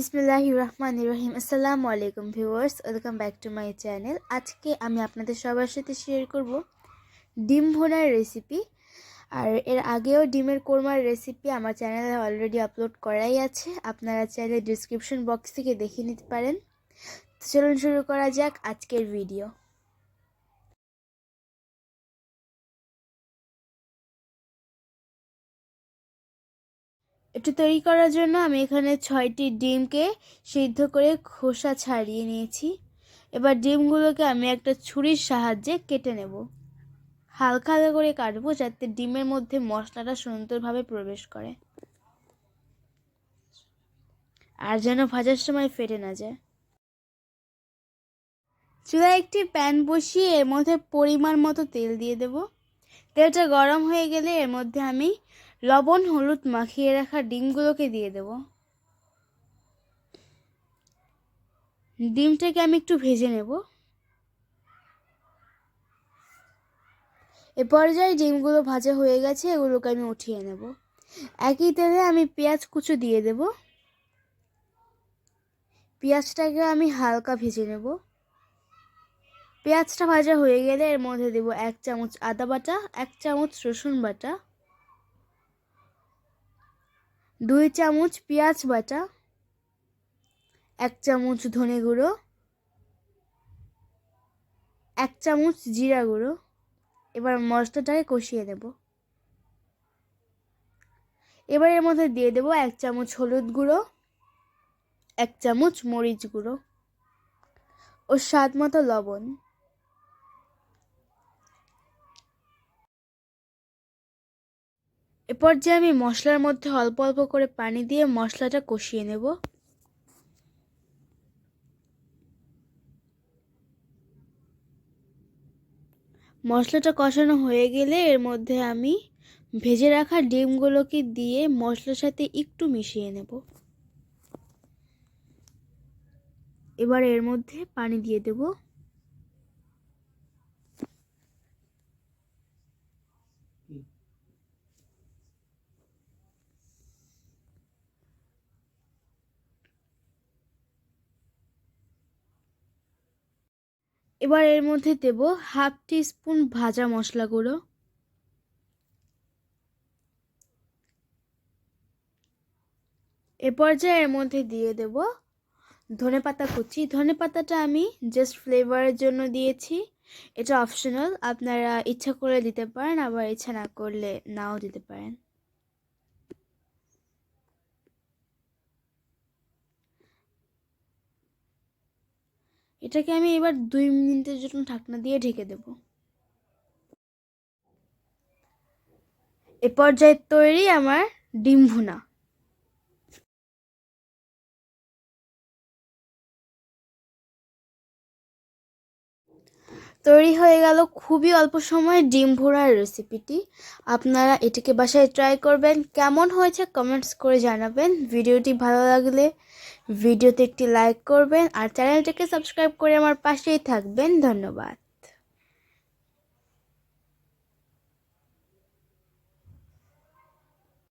বিসমিল্লাহিররহমানিররহিম। আসসালামু আলাইকুম viewers, welcome back to my channel. আজকে আমি আপনাদের সবার সাথে শেয়ার করব ডিম ভুনার রেসিপি। আর এর আগেও ডিমের কোরমার রেসিপি আমার চ্যানেলে অলরেডি আপলোড করাই আছে, আপনারা চাইলে ডিসক্রিপশন বক্স থেকে দেখে নিতে পারেন। তো চলুন শুরু করা যাক আজকের ভিডিও। এটি তৈরি করার জন্য আমি এখানে 6টি ডিমকে সিদ্ধ করে খোসা ছাড়িয়ে নিয়েছি। এবার ডিমগুলোকে আমি একটা ছুরির সাহায্যে কেটে নেব। হালকা হালকা করে কাটবো যাতে ডিমের মধ্যে মশলাটা সুন্দরভাবে প্রবেশ করে আর যেন ভাজার সময় ফেটে না যায়। চুলায় একটি প্যান বসিয়ে এর মধ্যে পরিমাণ মতো তেল দিয়ে দেব। তেলটা গরম হয়ে গেলে এর মধ্যে আমি লবণ হলুদ মাখিয়ে রাখা ডিমগুলোকে দিয়ে দেব। ডিমটাকে আমি একটু ভেজে নেব। এ পর্যায়ে ডিমগুলো ভাজা হয়ে গেছে, এগুলোকে আমি উঠিয়ে নেব। একই তেলে আমি পেঁয়াজ কুচি দিয়ে দেব। পেঁয়াজটাকে আমি হালকা ভেজে নেব। পেঁয়াজটা ভাজা হয়ে গেলে এর মধ্যে দেব 1 চামচ আদা বাটা, 1 চামচ রসুন বাটা, 2 চামচ পেঁয়াজ বাটা, 1 চামচ ধনে গুঁড়ো, 1 চামচ জিরা গুঁড়ো। এবার মশলাটাকে কষিয়ে নেব। এবার এর মধ্যে দিয়ে দেব 1 চামচ হলুদ গুঁড়ো, 1 চামচ মরিচ গুঁড়ো ও স্বাদ মতো লবণ। এরপর যে আমি মশলার মধ্যে অল্প অল্প করে পানি দিয়ে মশলাটা কষিয়ে নেব। মশলাটা কষানো হয়ে গেলে এর মধ্যে আমি ভেজে রাখা ডিমগুলোকে দিয়ে মশলার সাথে একটু মিশিয়ে নেব। এবার এর মধ্যে পানি দিয়ে দেব। এবার এর মধ্যে দেব 1/2 টিস্পুন ভাজা মশলা গুঁড়ো, এ পর্যায়ে এর মধ্যে দিয়ে দেব ধনেপাতা কুচি। ধনেপাতাটা আমি জাস্ট ফ্লেভারের জন্য দিয়েছি, এটা অপশনাল, আপনারা ইচ্ছা করলে দিতে পারেন, আবার ইচ্ছা না করলে নাও দিতে পারেন। এটাকে আমি এবার 2 মিনিটের জন্য ঢাকনা দিয়ে ঢেকে দেব। এ পর্যায়ে তৈরি আমার ডিম ভুনা। তৈরি হয়ে গেল খুবই অল্প সময়ে ডিম ভুনার রেসিপিটি। আপনারা এটিকে বাসায় ট্রাই করবেন, কেমন হয়েছে কমেন্টস করে জানাবেন। ভিডিওটি ভালো লাগলে ভিডিওতে একটি লাইক করবেন আর চ্যানেলটিকে সাবস্ক্রাইব করে আমার পাশেই থাকবেন। ধন্যবাদ।